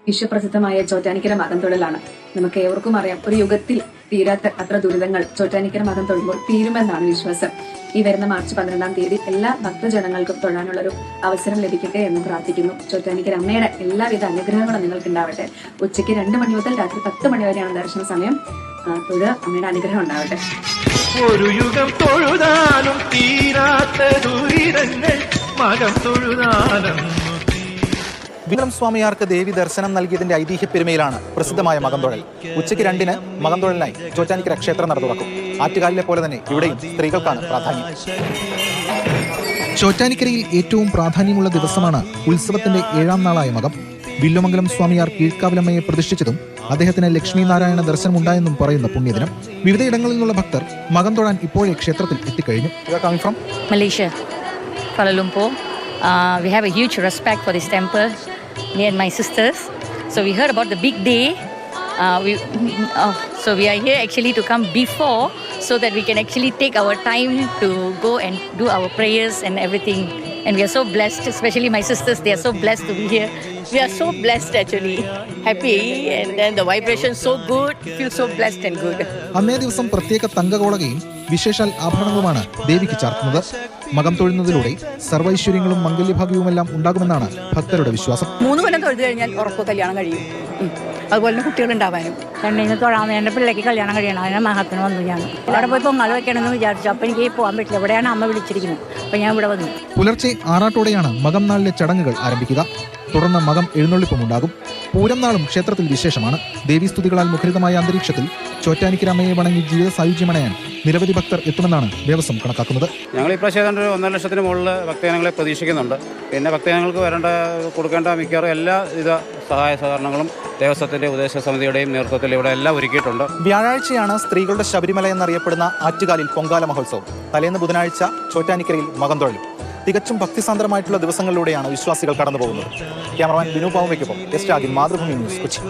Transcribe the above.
വിശ്വപ്രസിദ്ധമായ ചോറ്റാനിക്കര മകം തൊഴിലാണ്. നമുക്ക് ഏവർക്കും അറിയാം, ഒരു യുഗത്തിൽ തീരാത്ത അത്ര ദുരിതങ്ങൾ ചോറ്റാനിക്കര മകം തൊഴുമ്പോൾ തീരുമെന്നാണ് വിശ്വാസം. ഈ വരുന്ന മാർച്ച് 12-ാം തീയതി എല്ലാ ഭക്തജനങ്ങൾക്കും തൊഴാനുള്ളൊരു അവസരം ലഭിക്കട്ടെ എന്ന് പ്രാർത്ഥിക്കുന്നു. ചോറ്റാനിക്കര അമ്മയുടെ എല്ലാവിധ അനുഗ്രഹങ്ങളും നിങ്ങൾക്ക് ഉണ്ടാവട്ടെ. ഉച്ചയ്ക്ക് 2 മണി മുതൽ രാത്രി 10 മണി വരെയാണ് ദർശന സമയം. തൊഴുക, അമ്മയുടെ അനുഗ്രഹം ഉണ്ടാവട്ടെ. ഒരു യുഗം തൊഴുതാലും തീരാത്ത ദുരിതങ്ങൾ മകം തൊഴുതാലും. വിക്രം സ്വാമിയാർക്ക് ദേവി ദർശനം നൽകിയതിന്റെ ഐതിഹ്യ പെരുമയിലാണ് പ്രസിദ്ധമായ മകം തൊഴൽ. ഉച്ചയ്ക്ക് 2-ന് മകം തൊഴലിനായി ചോറ്റാനിക്കര ക്ഷേത്രം നട തുറക്കും. ആറ്റുകാലിലെ പോലെ തന്നെ ഇവിടെയും സ്ത്രീകൾക്കാണ് പ്രാധാന്യം. ചോറ്റാനിക്കരയിൽ ഏറ്റവും പ്രാധാന്യമുള്ള ദിവസമാണ് ഉത്സവത്തിന്റെ 7-ാം നാളായ മകം. വില്ലുമംഗലം സ്വാമിയാർ കീഴ്ക്കാവിലമ്മയെ പ്രതിഷ്ഠിച്ചതും അദ്ദേഹത്തിന് ലക്ഷ്മി നാരായണ ദർശനം ഉണ്ടായെന്നും പറയുന്ന പുണ്യദിനം. വിവിധയിടങ്ങളിൽ നിന്നുള്ള ഭക്തർ മകം തൊഴാൻ ഇപ്പോഴേ ക്ഷേത്രത്തിൽ എത്തിക്കഴിഞ്ഞു. Malaysia, Kuala Lumpur. We have a huge respect for this temple, me and my sisters. So we heard about the big day. So we are here actually to come before, so that we can actually take our time to go and do our prayers and everything. And we are so blessed, especially my sisters, they are so blessed to be here. We are so blessed actually, happy, and then the vibration so good, feel so blessed and good. അന്നേ ദിവസം പ്രത്യേക തങ്കകോളകയും വിശേഷാൽ ആഭരണങ്ങളുമാണ് ദേവിക്ക് ചാർത്തുന്നത്. മകം തൊഴുന്നതിലൂടെ സർവൈശ്വര്യങ്ങളും മംഗല്യഭാഗ്യവുമെല്ലാം ഉണ്ടാകുമെന്നാണ് ഭക്തരുടെ വിശ്വാസം. 3 കൊല്ലം തൊഴുതു കഴിഞ്ഞാൽ ഉറപ്പ് കല്യാണം കഴിയും. അതുപോലെ തന്നെ കുട്ടികളുണ്ടാവാനും. കണ്ണിന് തൊഴാൻ എൻ്റെ പിള്ളേക്ക് കല്യാണം കഴിയണം, അതിനെ മഹത്തിന് വന്നു. ഞാൻ അവിടെ പോയി പൊങ്ങാൽ വെക്കണമെന്ന് വിചാരിച്ചു. അപ്പം എനിക്ക് പോകാൻ പറ്റില്ല, ഇവിടെയാണ് അമ്മ വിളിച്ചിരിക്കുന്നത്. അപ്പം ഞാൻ ഇവിടെ വന്നു. പുലർച്ചെ 6-ഓടെയാണ് മകം നാളിലെ ചടങ്ങുകൾ ആരംഭിക്കുക. തുടർന്ന് മകം എഴുന്നള്ളിപ്പും ഉണ്ടാകും. പൂരം നാളും ക്ഷേത്രത്തിൽ വിശേഷമാണ്. ദേവീസ്തുതികളാൽ മുഖരിതമായ അന്തരീക്ഷത്തിൽ ചോറ്റാനിക്കര അമ്മയെ വണങ്ങി ജീവിത സായുജ്യമണയാൻ നിരവധി ഭക്തർ എത്തുമെന്നാണ് ദേവസ്വം കണക്കാക്കുന്നത്. ഞങ്ങൾ ഈ പ്രാവശ്യം 1.5 ലക്ഷത്തിന് മുകളിൽ ഭക്തജനങ്ങളെ പ്രതീക്ഷിക്കുന്നുണ്ട്. പിന്നെ ഭക്തജനങ്ങൾക്ക് കൊടുക്കേണ്ട മിക്കവാറും എല്ലാ സഹായ സഹകരണങ്ങളും ദേവസ്വത്തിന്റെ ഉപദേശക സമിതിയുടെയും നേതൃത്വത്തിൽ ഇവിടെ എല്ലാം ഒരുക്കിയിട്ടുണ്ട്. വ്യാഴാഴ്ചയാണ് സ്ത്രീകളുടെ ശബരിമല എന്നറിയപ്പെടുന്ന ആറ്റുകാലിൽ പൊങ്കാല മഹോത്സവം. തലേന്ന് ബുധനാഴ്ച ചോറ്റാനിക്കരയിൽ മകം തൊഴലും. തികച്ചും ഭക്തിസാന്ദ്രമായിട്ടുള്ള ദിവസങ്ങളിലൂടെയാണ് വിശ്വാസികൾ കടന്നുപോകുന്നത്. ക്യാമറമാൻ വിനു പാവുമയ്ക്കൊപ്പം എസ് രാഗിൻ, മാതൃഭൂമി ന്യൂസ്, കൊച്ചി.